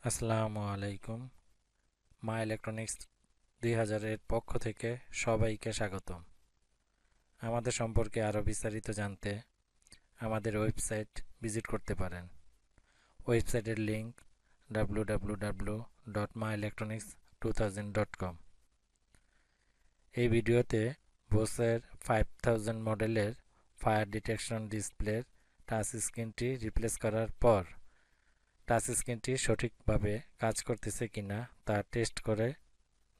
আসসালামু আলাইকুম। মা ইলেকট্রনিক্স 2000 এর পক্ষ থেকে সবাইকে স্বাগতম। আমাদের সম্পর্কে আরও বিস্তারিত জানতে আমাদের ওয়েবসাইট ভিজিট করতে পারেন। ওয়েবসাইটের লিংক www.maelectronics2000.com। এই ভিডিওতে বোসের 5000 মডেলের ফায়ার ডিটেকশন ডিসপ্লের টাচ স্ক্রিনটি রিপ্লেস করার পর টাচ স্ক্রিনটি সঠিকভাবে কাজ করতেছে কিনা তা টেস্ট করে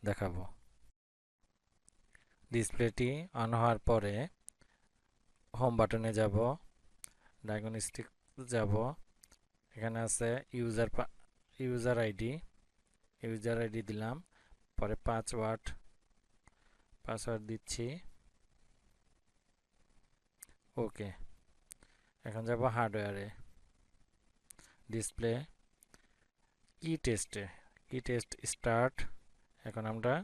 দেখাবো। ডিসপ্লেটি অন হওয়ার পরে হোম বাটনে যাব, ডায়াগনস্টিক যাব, এখানে আছে ইউজার আইডি দিলাম, পরে পাসওয়ার্ড দিচ্ছি, ওকে। এখন যাব হার্ডওয়্যারে, ডিসপ্লে, কি টেস্ট স্টার্ট। এখন আমরা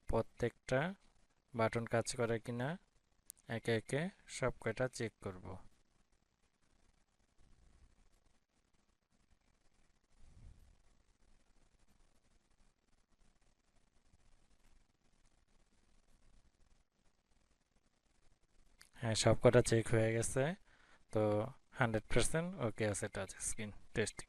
প্রত্যেকটা বাটন কাজ করে কিনা একে একে সব কয়টা চেক করব। হ্যাঁ, সব কটা চেক হয়ে গেছে, তো 100% ওকে আছে টাচ স্ক্রিন টেস্টিং।